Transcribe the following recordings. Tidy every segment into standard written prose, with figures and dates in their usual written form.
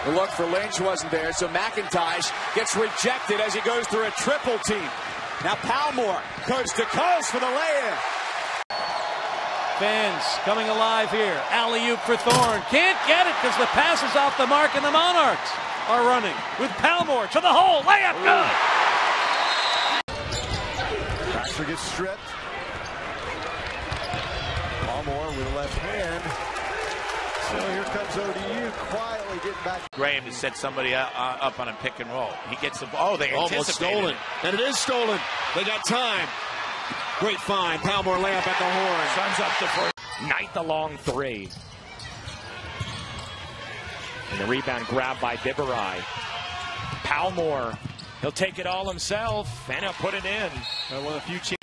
The look for Lynch wasn't there, so McIntosh gets rejected as he goes through a triple team. Now Palmore, coast to coast for the lay-in. Fans coming alive here. Alley-oop for Thorne. Can't get it because the pass is off the mark and the Monarchs are running with Palmore to the hole. Layup good. Baxter gets stripped. Palmore with the left hand. So here comes ODU quietly getting back. Graham has set somebody up on a pick and roll. He gets the ball. Oh, they almost stolen. it. And it is stolen. They got time. Great find. Palmore layup at the horn. Suns up the first. Ninth along three. And the rebound grabbed by Biberai. Palmore. He'll take it all himself and he'll put it in. One of the few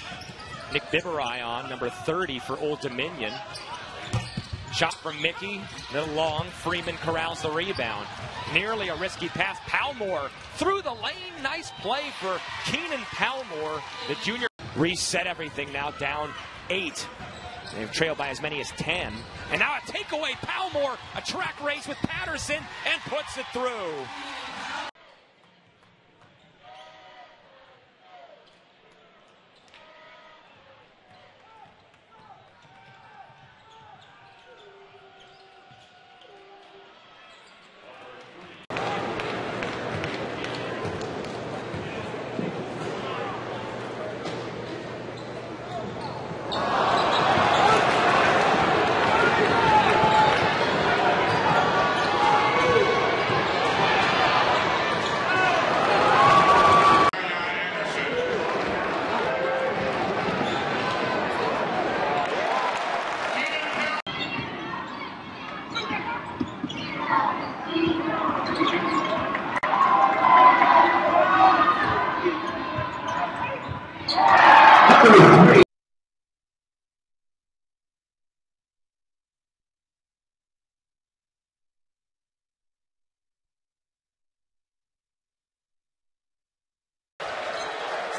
Nick Biberai on, number 30 for Old Dominion. Shot from Mickey, little long. Freeman corrals the rebound. Nearly a risky pass. Palmore through the lane. Nice play for Keenan Palmore, the junior. Reset everything now, down 8. They've trailed by as many as 10. And now a takeaway. Palmore, a track race with Patterson, and puts it through.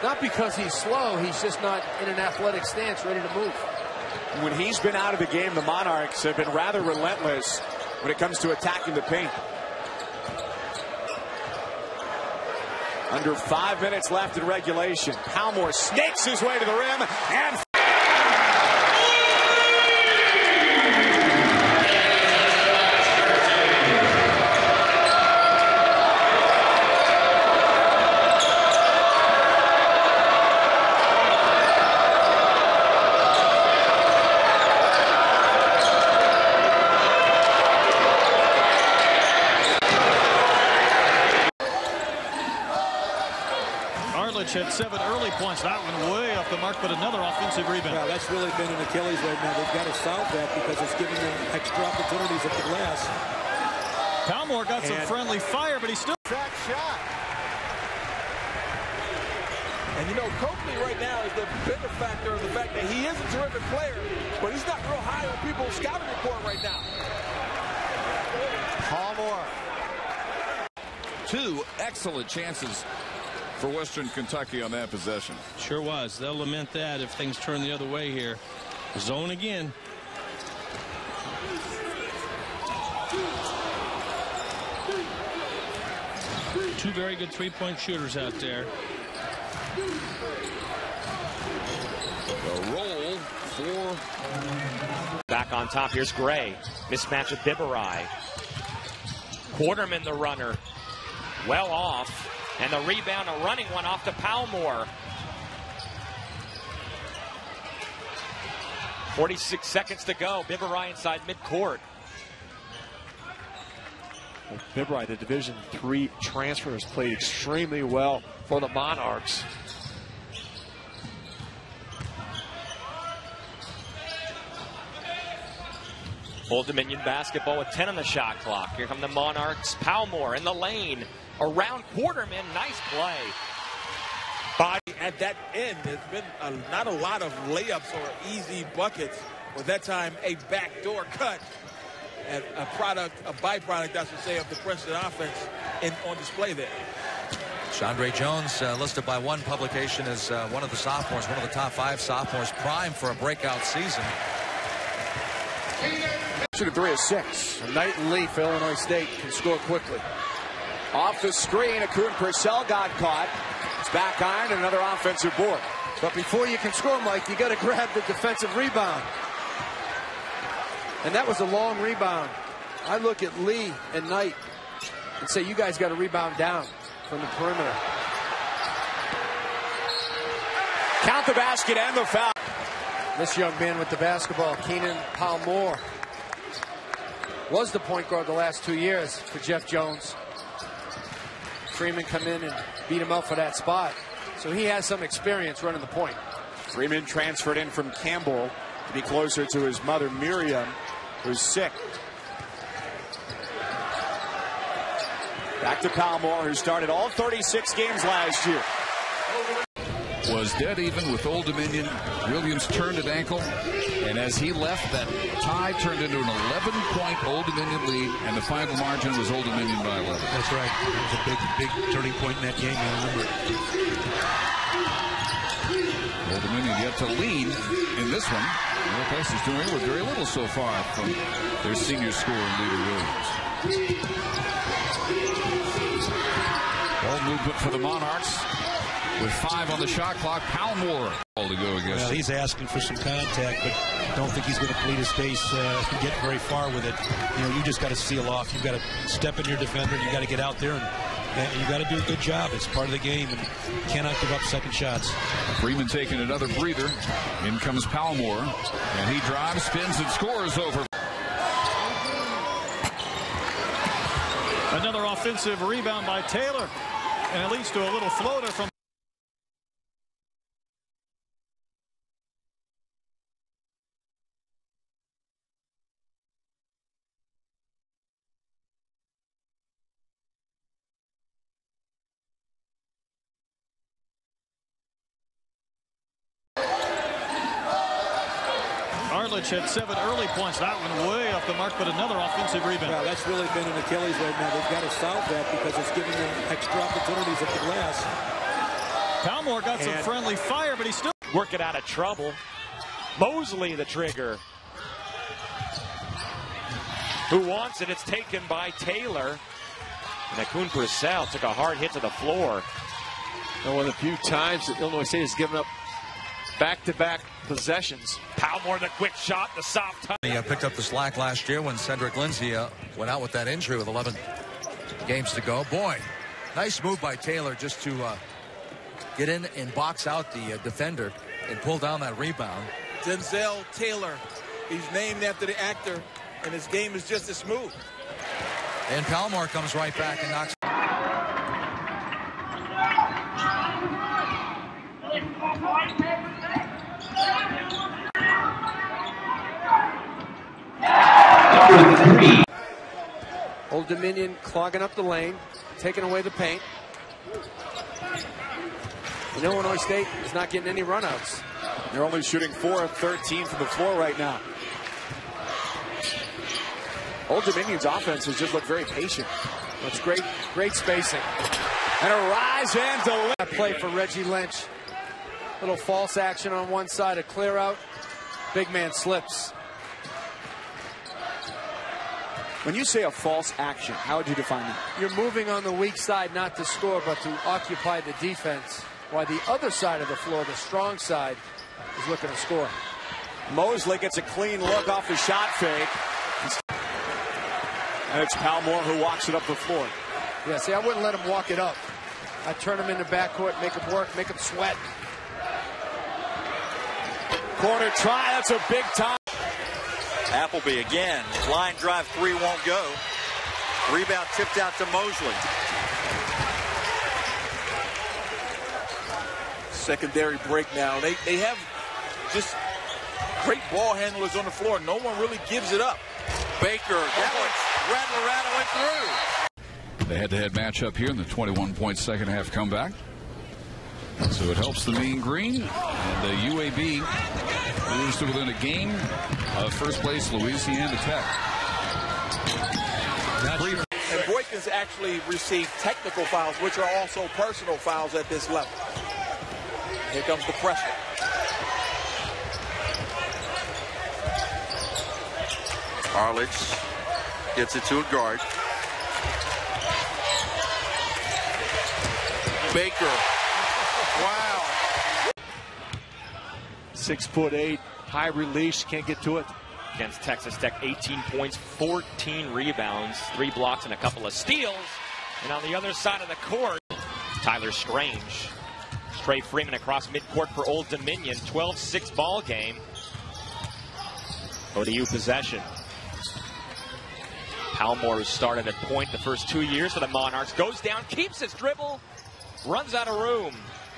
Not because he's slow, he's just not in an athletic stance, ready to move. When he's been out of the game, the Monarchs have been rather relentless when it comes to attacking the paint. Under 5 minutes left in regulation. Palmore snakes his way to the rim and had 7 early points. That one way off the mark, but another offensive rebound. Yeah, that's really been an Achilles right now. They've got to solve that because it's giving them extra opportunities at the glass. Palmore got some friendly fire, but he's still Track shot. And you know, Coakley right now is the bigger factor of the fact that he is a terrific player, but he's not real high on people's scouting report right now. Palmore. 2 excellent chances for Western Kentucky on that possession. Sure was. They'll lament that if things turn the other way here. Zone again. Two very good three-point shooters out there. The roll for... Back on top, here's Gray. Mismatch with Biberai. Quarterman the runner. Well off. And the rebound, a running one off to Palmore. 46 seconds to go. Biberai inside midcourt. Well, Biberai, the Division III transfer, has played extremely well for the Monarchs. Old Dominion basketball with 10 on the shot clock. Here come the Monarchs. Palmore in the lane. Around Quarterman. Nice play. Body at that end, there's been not a lot of layups or easy buckets, but that time a backdoor cut. And a byproduct, I should say, of the Princeton offense on display there. Chandre Jones listed by one publication as one of the sophomores, one of the top 5 sophomores, primed for a breakout season. Shoot a 3 of 6. Knight and Lee for Illinois State can score quickly. Off the screen, Akun Purcell got caught. It's back iron and another offensive board. But before you can score, Mike, you got to grab the defensive rebound. And that was a long rebound. I look at Lee and Knight and say, you guys got to rebound down from the perimeter. Count the basket and the foul. This young man with the basketball, Keenan Palmore, was the point guard the last 2 years for Jeff Jones. Freeman come in and beat him up for that spot. So he has some experience running the point. Freeman transferred in from Campbell to be closer to his mother, Miriam, who's sick. Back to Palmore, who started all 36 games last year. Was dead even with Old Dominion. Williams turned an ankle, and as he left, that tie turned into an 11-point Old Dominion lead, and the final margin was Old Dominion by 11. That's right. It was a big turning point in that game. I remember it. Old Dominion yet to lead in this one. Northwest is doing it with very little so far from their senior scorer, leader Williams. Ball movement for the Monarchs. With 5 on the shot clock, Palmore all to go against. Well, he's asking for some contact, but don't think he's going to plead his case and get very far with it. You know, you just got to seal off. You've got to step in your defender. You got to get out there, and you got to do a good job. It's part of the game, and you cannot give up second shots. Freeman taking another breather. In comes Palmore, and he drives, spins, and scores over. Another offensive rebound by Taylor, and it leads to a little floater from Arledge had 7 early points. That one way off the mark, but another offensive rebound. Well, that's really been an Achilles right now. They've got to solve that because it's giving them extra opportunities at the glass. Palmore got some friendly fire, but he's still working out of trouble. Mosley the trigger. Who wants it? It's taken by Taylor. And Akun Purcell took a hard hit to the floor. And one of the few times that Illinois State has given up back-to-back possessions. Palmore the quick shot, the soft touch. He picked up the slack last year when Cedric Lindsey went out with that injury with 11 games to go. Boy, nice move by Taylor just to get in and box out the defender and pull down that rebound. Denzel Taylor, he's named after the actor, and his game is just as smooth. And Palmore comes right back and knocks. Old Dominion clogging up the lane, taking away the paint. And Illinois State is not getting any runouts. They're only shooting 4 of 13 from the floor right now. Old Dominion's offense has just looked very patient. That's great spacing. And a rise and delivery. That play for Reggie Lynch. Little false action on one side, a clear out. Big man slips. When you say a false action, how would you define that? You're moving on the weak side not to score, but to occupy the defense. While the other side of the floor, the strong side, is looking to score. Mosley gets a clean look off the shot fake. And it's Palmore who walks it up the floor. Yeah, see, I wouldn't let him walk it up. I'd turn him into backcourt, make him work, make him sweat. Corner try, that's a big time. Appleby again. Line drive 3 won't go. Rebound tipped out to Mosley. Secondary break now. They have just great ball handlers on the floor. No one really gives it up. Baker, rattle went through. The head-to-head matchup here in the 21-point second half comeback. So it helps the Mean Green, and the UAB moves to within a game of first place Louisiana Tech. And Boykins actually received technical fouls, which are also personal fouls at this level. Here comes the pressure. Arledge gets it to a guard. Baker. Wow. 6'8", high release, can't get to it. Against Texas Tech, 18 points, 14 rebounds, 3 blocks, and a couple of steals. And on the other side of the court, Tyler Strange. Trey Freeman across midcourt for Old Dominion. 12-6 ball game. ODU possession. Palmore has started at point the first 2 years for the Monarchs. Goes down, keeps his dribble, runs out of room.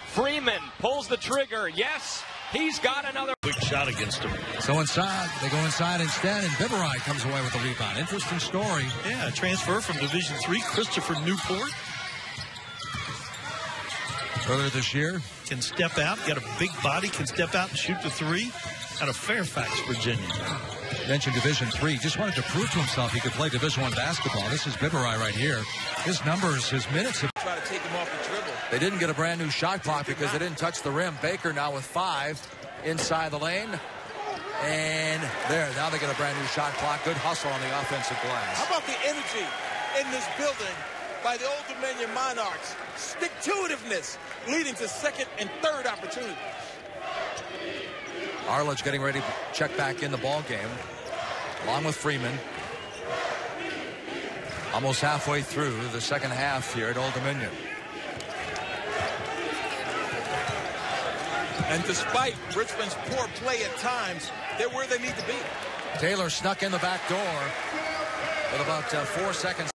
Freeman pulls the trigger. Yes, he's got another quick shot against him. So inside, they go inside instead, and Biberai comes away with the rebound. Interesting story. Yeah, transfer from Division III, Christopher Newport. Earlier this year. Can step out, got a big body, can step out and shoot the three out of Fairfax, Virginia. Mentioned Division III, just wanted to prove to himself he could play Division I basketball. This is Biberai right here. His numbers, his minutes. Try to take him off the dribble. They didn't get a brand new shot clock because they didn't touch the rim. Baker now with 5 inside the lane. And there, now they get a brand new shot clock. Good hustle on the offensive glass. How about the energy in this building by the Old Dominion Monarchs? Stick-to-itiveness leading to second and third opportunities. Arledge getting ready to check back in the ball game, along with Freeman. Almost halfway through the second half here at Old Dominion. And despite Richmond's poor play at times, they're where they need to be. Taylor snuck in the back door with about 4 seconds.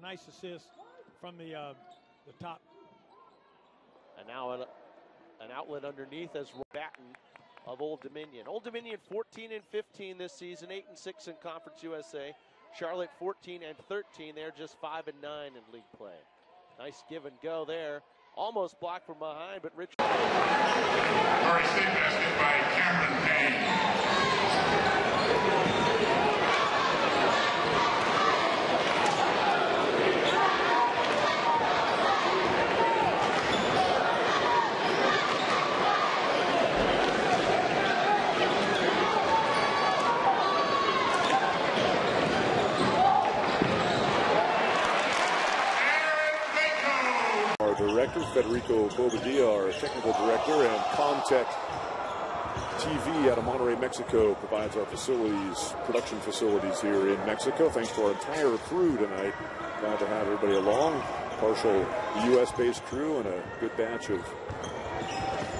Nice assist from the top. And now an outlet underneath as Batten of Old Dominion. Old Dominion 14-15 this season, 8-6 in Conference USA. Charlotte 14-13. They're just 5-9 in league play. Nice give and go there. Almost blocked from behind, but Richard. Murray State basket by Cameron Payne. Director Federico Bobadilla, our technical director, and Comtech TV out of Monterrey, Mexico, provides our facilities, production facilities here in Mexico. Thanks to our entire crew tonight. Glad to have everybody along. Partial U.S.-based crew and a good batch of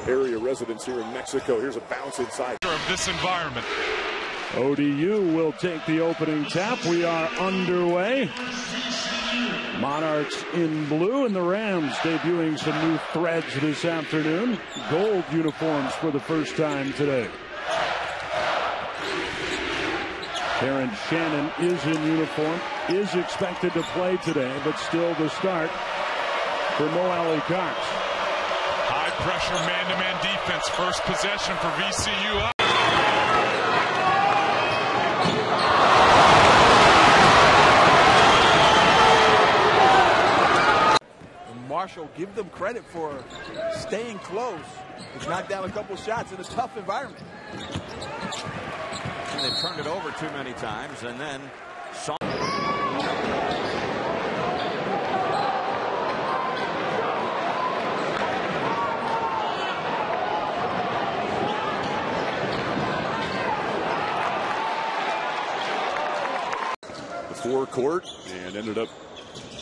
area residents here in Mexico. Here's a bounce inside. Of this environment. ODU will take the opening tap. We are underway. Monarchs in blue and the Rams debuting some new threads this afternoon. Gold uniforms for the first time today. Terrence Shannon is in uniform, is expected to play today, but still the start for Mo Alley Cox. High pressure man-to-man defense. First possession for VCU. Marshall, give them credit for staying close. They've knocked down a couple shots in a tough environment. And they've turned it over too many times, and then saw. The forecourt and ended up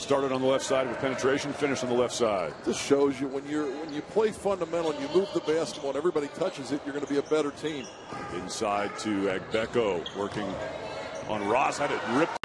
Started on the left side with penetration, finished on the left side. This shows you when you play fundamental and you move the basketball and everybody touches it, you're going to be a better team. Inside to Agbeko, working on Ross. Had it ripped